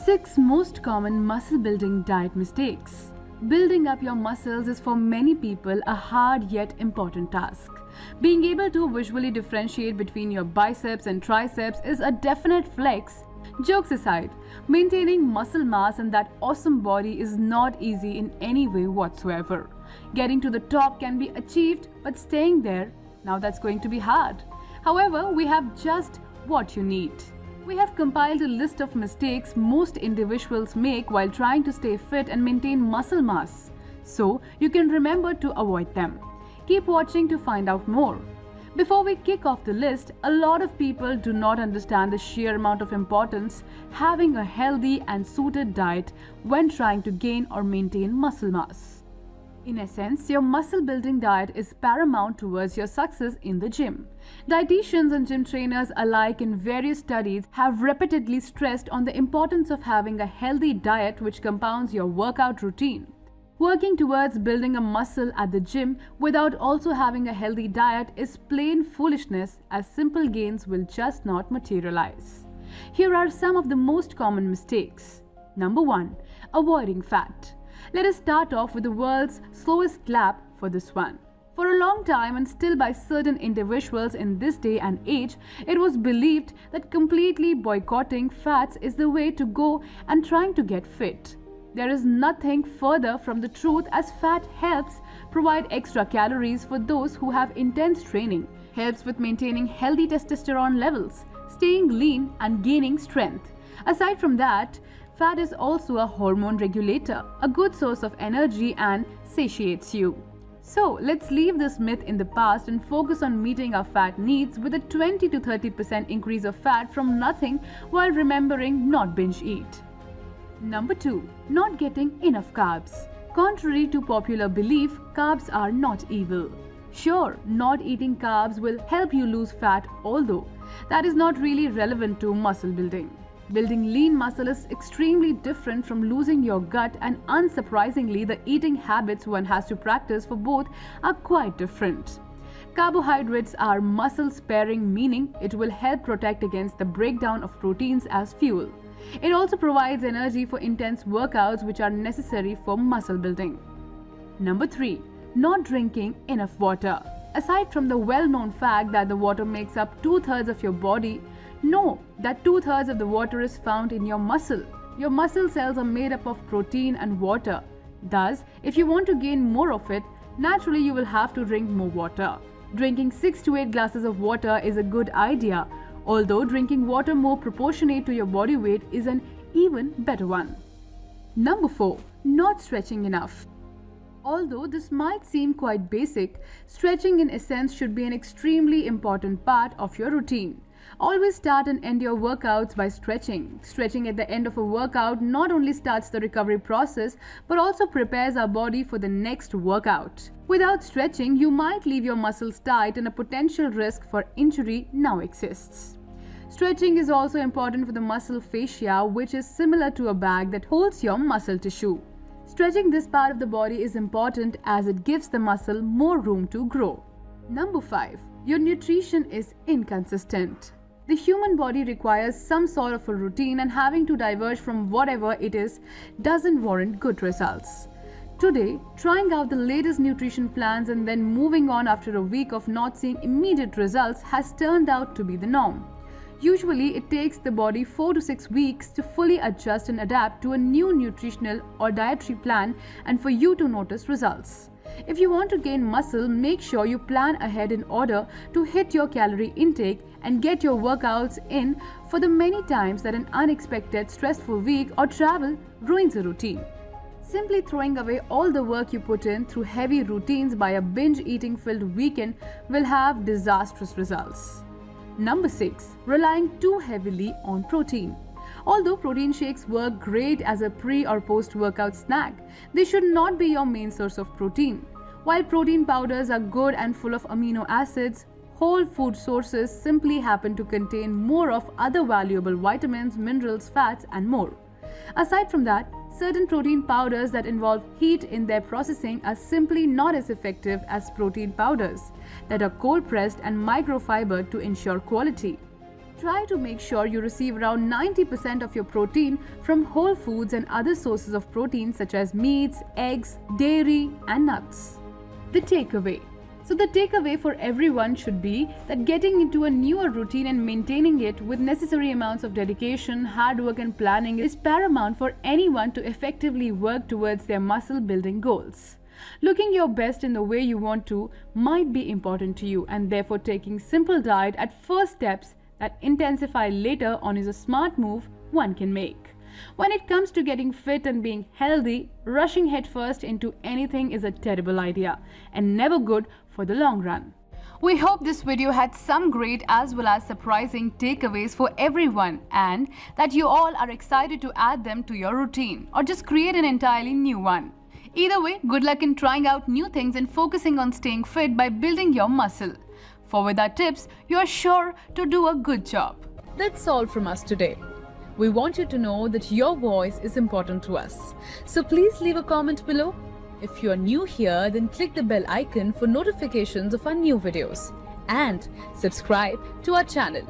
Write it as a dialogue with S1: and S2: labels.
S1: 6 most common muscle building diet mistakes. Building up your muscles is for many people a hard yet important task. Being able to visually differentiate between your biceps and triceps is a definite flex. Jokes aside, maintaining muscle mass and that awesome body is not easy in any way whatsoever. Getting to the top can be achieved, but staying there, now that's going to be hard. However, we have just what you need. We have compiled a list of mistakes most individuals make while trying to stay fit and maintain muscle mass, so you can remember to avoid them. Keep watching to find out more. Before we kick off the list, a lot of people do not understand the sheer amount of importance having a healthy and suited diet when trying to gain or maintain muscle mass. In essence, your muscle building diet is paramount towards your success in the gym. Dietitians and gym trainers alike in various studies have repeatedly stressed on the importance of having a healthy diet which compounds your workout routine. Working towards building a muscle at the gym without also having a healthy diet is plain foolishness, as simple gains will just not materialize. Here are some of the most common mistakes. Number 1. Avoiding fat. Let us start off with the world's slowest clap for this one. For a long time, and still by certain individuals in this day and age, it was believed that completely boycotting fats is the way to go and trying to get fit. There is nothing further from the truth, as fat helps provide extra calories for those who have intense training, helps with maintaining healthy testosterone levels, staying lean and gaining strength. Aside from that, fat is also a hormone regulator, a good source of energy, and satiates you. So let's leave this myth in the past and focus on meeting our fat needs with a 20 to 30% increase of fat from nothing, while remembering not binge eat. Number 2. Not getting enough carbs. Contrary to popular belief, carbs are not evil. Sure, not eating carbs will help you lose fat, although that is not really relevant to muscle building. Building lean muscle is extremely different from losing your gut, and unsurprisingly, the eating habits one has to practice for both are quite different. Carbohydrates are muscle sparing, meaning it will help protect against the breakdown of proteins as fuel. It also provides energy for intense workouts which are necessary for muscle building. Number 3. Not drinking enough water. Aside from the well-known fact that the water makes up 2/3 of your body, know that 2/3 of the water is found in your muscle. Your muscle cells are made up of protein and water. Thus, if you want to gain more of it, naturally you will have to drink more water. Drinking 6 to 8 glasses of water is a good idea, although drinking water more proportionate to your body weight is an even better one. Number 4. Not stretching enough. Although this might seem quite basic, stretching in essence should be an extremely important part of your routine. Always start and end your workouts by stretching. Stretching at the end of a workout not only starts the recovery process but also prepares our body for the next workout. Without stretching, you might leave your muscles tight and a potential risk for injury now exists. Stretching is also important for the muscle fascia, which is similar to a bag that holds your muscle tissue. Stretching this part of the body is important as it gives the muscle more room to grow. Number 5. Your nutrition is inconsistent. The human body requires some sort of a routine, and having to diverge from whatever it is doesn't warrant good results. Today, trying out the latest nutrition plans and then moving on after a week of not seeing immediate results has turned out to be the norm. Usually, it takes the body 4 to 6 weeks to fully adjust and adapt to a new nutritional or dietary plan and for you to notice results. If you want to gain muscle, make sure you plan ahead in order to hit your calorie intake and get your workouts in for the many times that an unexpected stressful week or travel ruins a routine. Simply throwing away all the work you put in through heavy routines by a binge eating filled weekend will have disastrous results. Number 6. Relying too heavily on protein. Although protein shakes work great as a pre or post workout snack, they should not be your main source of protein. While protein powders are good and full of amino acids, whole food sources simply happen to contain more of other valuable vitamins, minerals, fats, and more. Aside from that, certain protein powders that involve heat in their processing are simply not as effective as protein powders that are cold pressed and microfibered to ensure quality. Try to make sure you receive around 90% of your protein from whole foods and other sources of protein such as meats, eggs, dairy, and nuts. The takeaway. So the takeaway for everyone should be that getting into a newer routine and maintaining it with necessary amounts of dedication, hard work and planning is paramount for anyone to effectively work towards their muscle building goals. Looking your best in the way you want to might be important to you, and therefore taking simple diet at first steps that intensify later on is a smart move one can make. When it comes to getting fit and being healthy, rushing headfirst into anything is a terrible idea and never good for the long run. We hope this video had some great as well as surprising takeaways for everyone, and that you all are excited to add them to your routine or just create an entirely new one. Either way, good luck in trying out new things and focusing on staying fit by building your muscle. For with our tips, you are sure to do a good job. That's all from us today. We want you to know that your voice is important to us. So please leave a comment below. If you are new here, then click the bell icon for notifications of our new videos and subscribe to our channel.